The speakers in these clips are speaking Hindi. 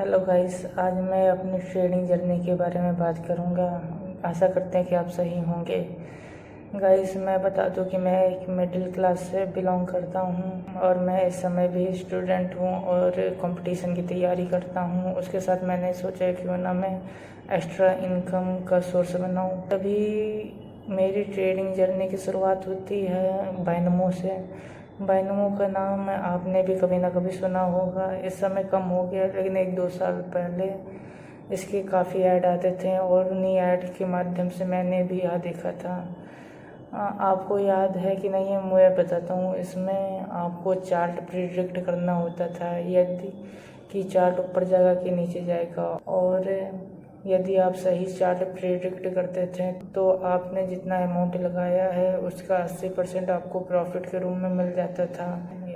हेलो गाइस, आज मैं अपनी ट्रेडिंग जर्नी के बारे में बात करूंगा। आशा करते हैं कि आप सही होंगे। गाइस, मैं बता दूं कि मैं एक मिडिल क्लास से बिलोंग करता हूं और मैं इस समय भी स्टूडेंट हूं और कंपटीशन की तैयारी करता हूं। उसके साथ मैंने सोचा क्यों ना मैं एक्स्ट्रा इनकम का सोर्स बनाऊं। तभी मेरी ट्रेडिंग जर्नी की शुरुआत होती है बाइनमो से। बाइनमो का नाम आपने भी कभी ना कभी सुना होगा। इस समय कम हो गया, लेकिन 1-2 साल पहले इसके काफ़ी ऐड आते थे और उन्हीं ऐड के माध्यम से मैंने भी यहाँ देखा था। आपको याद है कि नहीं, मैं बताता हूँ। इसमें आपको चार्ट प्रिडिक्ट करना होता था, यदि कि चार्ट ऊपर जाएगा कि नीचे जाएगा, और यदि आप सही चार्ट प्रिडिक्ट करते थे तो आपने जितना अमाउंट लगाया है उसका 80% आपको प्रॉफिट के रूप में मिल जाता था,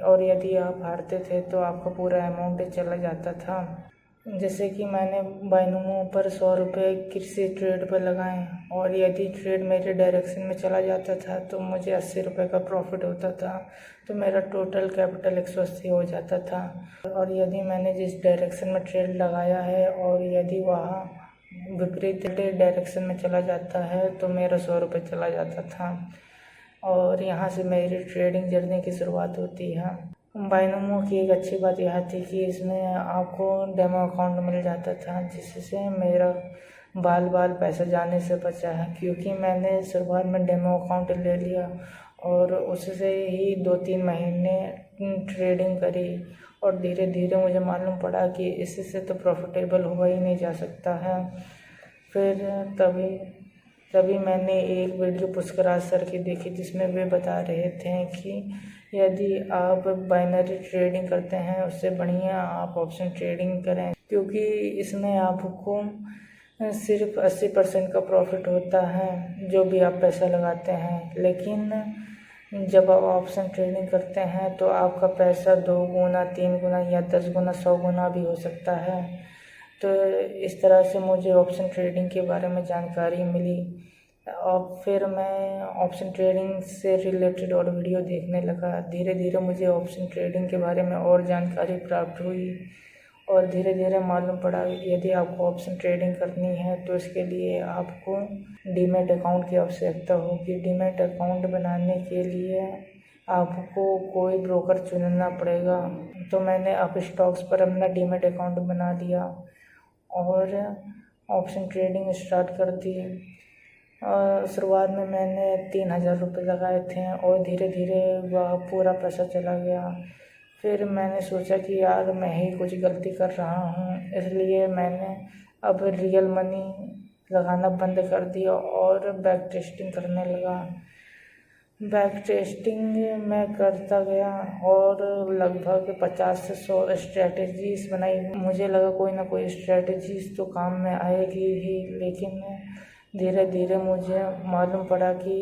और यदि आप हारते थे तो आपका पूरा अमाउंट चला जाता था। जैसे कि मैंने बाइनोमो पर 100 रुपये किसी ट्रेड पर लगाए, और यदि ट्रेड मेरे डायरेक्शन में चला जाता था तो मुझे 80 रुपये का प्रॉफिट होता था, तो मेरा टोटल कैपिटल 180 हो जाता था। और यदि मैंने जिस डायरेक्शन में ट्रेड लगाया है और यदि वहाँ विपरीत डायरेक्शन में चला जाता है तो मेरा 100 रुपये चला जाता था। और यहाँ से मेरी ट्रेडिंग जर्नी की शुरुआत होती है। बाइनोमो की एक अच्छी बात यह थी कि इसमें आपको डेमो अकाउंट मिल जाता था, जिससे मेरा बाल पैसा जाने से बचा है, क्योंकि मैंने शुरुआत में डेमो अकाउंट ले लिया और उससे ही 2-3 महीने ट्रेडिंग करी, और धीरे धीरे मुझे मालूम पड़ा कि इससे तो प्रॉफिटेबल हुआ ही नहीं जा सकता है। फिर तभी मैंने एक वीडियो पुष्कराज सर की देखी, जिसमें वे बता रहे थे कि यदि आप बाइनरी ट्रेडिंग करते हैं उससे बढ़िया आप ऑप्शन ट्रेडिंग करें, क्योंकि इसमें आपको सिर्फ 80% का प्रॉफिट होता है जो भी आप पैसा लगाते हैं। लेकिन जब आप ऑप्शन ट्रेडिंग करते हैं तो आपका पैसा 2 गुना, 3 गुना या 10 गुना, 100 गुना भी हो सकता है। तो इस तरह से मुझे ऑप्शन ट्रेडिंग के बारे में जानकारी मिली, और फिर मैं ऑप्शन ट्रेडिंग से रिलेटेड और वीडियो देखने लगा। धीरे धीरे मुझे ऑप्शन ट्रेडिंग के बारे में और जानकारी प्राप्त हुई, और धीरे धीरे मालूम पड़ा यदि आपको ऑप्शन ट्रेडिंग करनी है तो इसके लिए आपको डीमैट अकाउंट की आवश्यकता होगी। डीमैट अकाउंट बनाने के लिए आपको कोई ब्रोकर चुनना पड़ेगा। तो मैंने अपस्टॉक्स पर अपना डीमैट अकाउंट बना दिया और ऑप्शन ट्रेडिंग स्टार्ट कर दी। शुरुआत में मैंने 3000 रुपये लगाए थे और धीरे धीरे वह पूरा पैसा चला गया। फिर मैंने सोचा कि यार मैं ही कुछ गलती कर रहा हूँ, इसलिए मैंने अब रियल मनी लगाना बंद कर दिया और बैक टेस्टिंग करने लगा। बैक टेस्टिंग मैं करता गया और लगभग 50 से 100 स्ट्रेटजीज बनाई। मुझे लगा कोई ना कोई स्ट्रेटजीज तो काम में आएगी ही, लेकिन धीरे धीरे मुझे मालूम पड़ा कि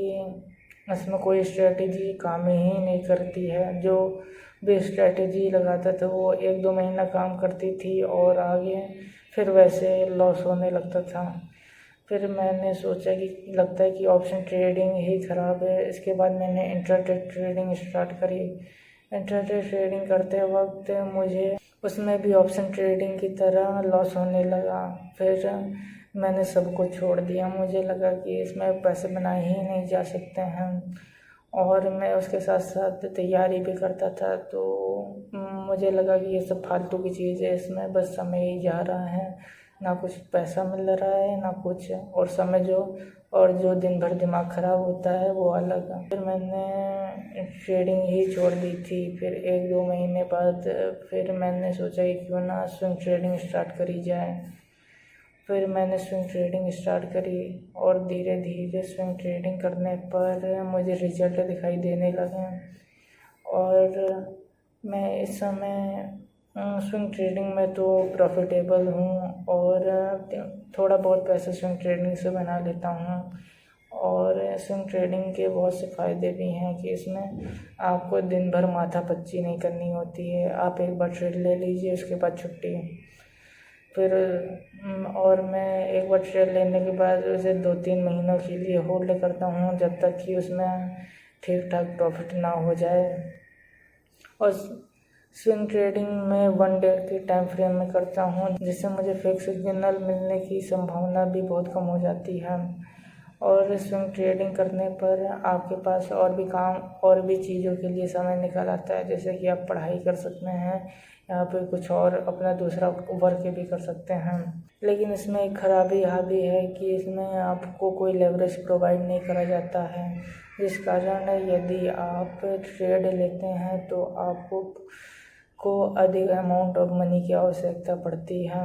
इसमें कोई स्ट्रेटजी काम ही नहीं करती है। जो भी स्ट्रेटजी लगाता था वो 1-2 महीना काम करती थी और आगे फिर वैसे लॉस होने लगता था। फिर मैंने सोचा कि लगता है कि ऑप्शन ट्रेडिंग ही ख़राब है। इसके बाद मैंने इंट्राडे ट्रेडिंग स्टार्ट करी। इंट्राडे ट्रेडिंग करते वक्त मुझे उसमें भी ऑप्शन ट्रेडिंग की तरह लॉस होने लगा। फिर मैंने सब कुछ छोड़ दिया। मुझे लगा कि इसमें पैसे बनाए ही नहीं जा सकते हैं, और मैं उसके साथ साथ तैयारी भी करता था, तो मुझे लगा कि ये सब फालतू की चीज़ है, इसमें बस समय ही जा रहा है, ना कुछ पैसा मिल रहा है ना कुछ, और समय जो दिन भर दिमाग ख़राब होता है वो अलग। फिर मैंने ट्रेडिंग ही छोड़ दी थी। फिर 1-2 महीने बाद फिर मैंने सोचा कि क्यों ना स्विंग ट्रेडिंग स्टार्ट करी जाए। फिर मैंने स्विंग ट्रेडिंग स्टार्ट करी और धीरे धीरे स्विंग ट्रेडिंग करने पर मुझे रिजल्ट दिखाई देने लगे, और मैं इस समय स्विंग ट्रेडिंग में तो प्रॉफिटेबल हूँ, और थोड़ा बहुत पैसा स्विंग ट्रेडिंग से बना लेता हूँ। और स्विंग ट्रेडिंग के बहुत से फ़ायदे भी हैं कि इसमें आपको दिन भर माथापच्ची नहीं करनी होती है। आप एक बार ट्रेड ले लीजिए, उसके बाद छुट्टी। फिर और मैं एक बार ट्रेड लेने के बाद उसे 2-3 महीनों के लिए होल्ड करता हूँ, जब तक कि उसमें ठीक ठाक प्रॉफिट ना हो जाए। और स्विंग ट्रेडिंग में 1 डे के टाइम फ्रेम में करता हूँ, जिससे मुझे फिक्स सिग्नल मिलने की संभावना भी बहुत कम हो जाती है। और स्विंग ट्रेडिंग करने पर आपके पास और भी काम और भी चीज़ों के लिए समय निकल आता है, जैसे कि आप पढ़ाई कर सकते हैं, यहाँ पे कुछ और अपना दूसरा वर्क भी कर सकते हैं। लेकिन इसमें एक खराबी यह भी है कि इसमें आपको कोई लेवरेज प्रोवाइड नहीं करा जाता है, जिस कारण यदि आप ट्रेड लेते हैं तो आपको अधिक अमाउंट ऑफ मनी की आवश्यकता पड़ती है।